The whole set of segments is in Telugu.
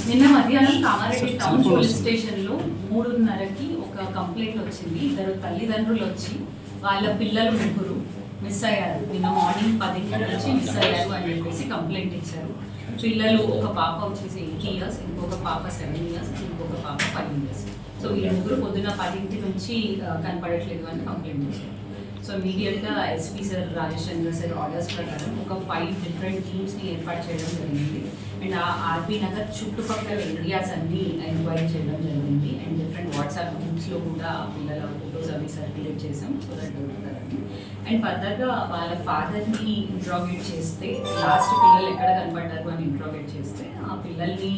నిన్న మధ్యాహ్నం కామారెడ్డి టౌన్ పోలీస్ స్టేషన్లో 3:30కి ఒక కంప్లైంట్ వచ్చింది. ఇద్దరు తల్లిదండ్రులు వచ్చి వాళ్ళ పిల్లలు ముగ్గురు మిస్ అయ్యారు, నిన్న మార్నింగ్ 10 నుంచి మిస్ అయ్యారు అని చెప్పేసి కంప్లైంట్ ఇచ్చారు. పిల్లలు ఒక పాప వచ్చేసి 8 years, ఇంకొక పాప 7 years, ఇంకొక పాప 5 years. సో ఈ ముగ్గురు పొద్దున 10 నుంచి కనపడట్లేదు అని కంప్లైంట్ ఇచ్చారు. సో ఇమీడియట్గా ఎస్పీ సార్ రాజేష్ చంద్ర సార్ ఆర్డర్స్ ప్రకారం ఒక 5 different టీమ్స్ని ఏర్పాటు చేయడం జరిగింది. అండ్ ఆ ఆర్బీ నగర్ చుట్టుపక్కల ఏరియాస్ అన్నీ ఎంక్వైరీ చేయడం జరిగింది. అండ్ డిఫరెంట్ వాట్సాప్ గ్రూప్స్లో కూడా పిల్లల ఫొటోస్ అవి సర్క్యులేట్ చేసాం సో దట్ దొరుకుతారని. అండ్ ఫర్దర్గా వాళ్ళ ఫాదర్ని ఇంట్రాగేట్ చేస్తే లాస్ట్ పిల్లలు ఎక్కడ కనపడ్డారు అని ఇంట్రాగేట్ చేస్తే ఆ పిల్లల్ని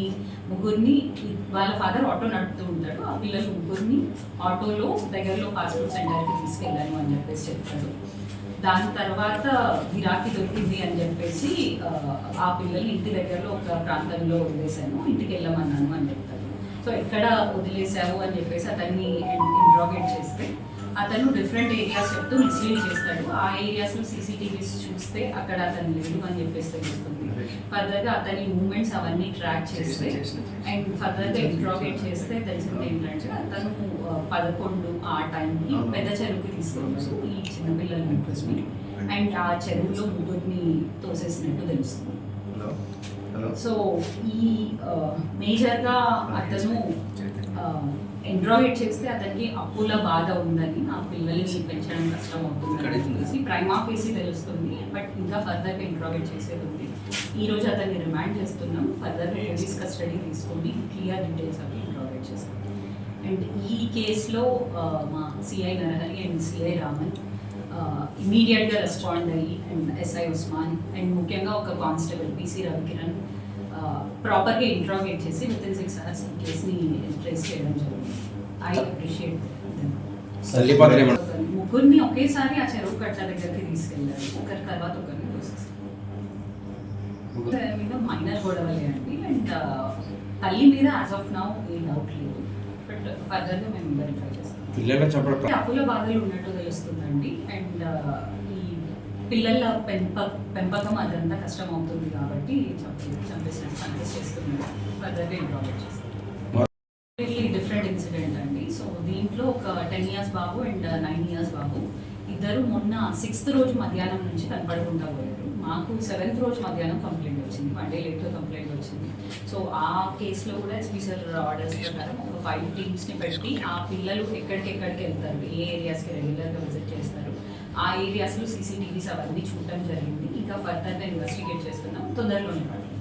ముగ్గురిని వాళ్ళ ఫాదర్ ఆటో నడుపుతూ ఉంటాడు, ఆ పిల్లలు ముగ్గురిని ఆటోలో దగ్గరలో పాస్పోర్ట్ సెంటర్కి తీసుకెళ్ళాను అని చెప్పేసి చెప్తారు. దాని తర్వాత గిరాకీ దొరికింది అని చెప్పేసి ఆ పిల్లల్ని ఇంటి దగ్గరలో ఒక ప్రాంతంలో వదిలేశాను, ఇంటికి వెళ్ళమన్నాను అని చెప్తారు. సో ఎక్కడ వదిలేసావు అని చెప్పేసి అతన్ని ఇంట్రాగేట్ చేస్తే అతను డిఫరెంట్ ఏరియాస్ చెప్తూ మిస్లీడ్ చేస్తాడు. ఆ ఏరియాస్లో సీసీటీవీస్ చూస్తే అక్కడ అతను లేదు అని చెప్పేసి తెలుస్తుంది. ఫర్దర్గా అతని మూమెంట్స్ అవన్నీ ట్రాక్ చేస్తే అండ్ ఫర్దర్గా ఇంట్రాగేట్ చేస్తే తెలిసింది ఏంటంటే అతను 11 ఆ టైంకి పెద్ద చెరువుకి తీసుకెళ్ళారు ఈ చిన్నపిల్లల ఇంట్రెస్ట్ని. అండ్ ఆ చెరువులో ముగ్గురిని తోసేసినట్టు తెలుస్తుంది. సో ఈ మేజర్గా అతను ఇంట్రాగేట్ చేస్తే అతనికి అప్పుల బాధ ఉందని, ఆ పిల్లల్ని పెంచడం కష్టం అవుతుంది ప్రైమా ఫేసి తెలుస్తుంది. బట్ ఇంకా ఫర్దర్గా ఇంట్రాగేట్ చేసేది ఉంది. ఈరోజు అతన్ని రిమాండ్ చేస్తున్నాం. ఫర్దర్గా పోలీస్ కస్టడీ తీసుకొని క్లియర్ డీటెయిల్స్ అవి ఇంట్రాగేట్ చేస్తాం. అండ్ ఈ కేసులో మా CI Narahari and CI Raman ఇమీడియట్గా రెస్పాండ్ అయ్యి అండ్ ఎస్ఐ ఉస్మాన్ అండ్ ముఖ్యంగా ఒక కానిస్టేబుల్ పిసి రవికిరణ్ ప్రాపర్గా ఇంట్రాగేట్ చేసి విత్ ఇన్ 6 hours ఈ కేసుని ట్రేస్ చేయడం జరిగింది. ఐ అప్రిషియేట్ ముగ్గురిని ఒకేసారి ఆ చెరువు కట్ట దగ్గరికి తీసుకెళ్ళారు, ఒకరి తర్వాత ఒకరిని తోసేసారు. మీద మైనర్ గొడవలే అండి. అండ్ తల్లి మీద as of now A doubt లేదు, బట్ ఫర్దర్గా మేము వెరిఫై చేస్తాం. అప్పుల బాధలు ఉన్నట్టు తెలుస్తుందండి. అండ్ ఈ పిల్లల పెంపకం అదంతా కష్టం అవుతుంది కాబట్టి చంపేసినట్టు కన్ఫెస్ చేస్తున్నాడు. ఫర్దర్గా ఇంట్రాగేట్ చేస్తాం. డిఫరెంట్ ఇన్సిడెంట్ అండి. సో దీంట్లో ఒక 10 years బాబు అండ్ 9 years బాబు ఇద్దరు మొన్న 6th రోజు మధ్యాహ్నం నుంచి కనపడకుండా పోయారు. మాకు 7th రోజు మధ్యాహ్నం కంప్లైంట్ వచ్చింది, 1 day లేట్గా కంప్లైంట్ వచ్చింది. సో ఆ కేసులో కూడా ఎస్పీ సార్ ఆర్డర్స్ ప్రకారం ఒక 5 టీమ్స్ని పెట్టి ఆ పిల్లలు ఎక్కడికి వెళ్తారు, ఏ ఏరియాస్కి రెగ్యులర్గా విజిట్ చేస్తారు, ఆ ఏరియాస్లో సీసీటీవీస్ అవన్నీ చూడటం జరిగింది. ఇంకా ఫర్దర్గా ఇన్వెస్టిగేట్ చేస్తున్నాం, తొందరలోనే పడుతుంది.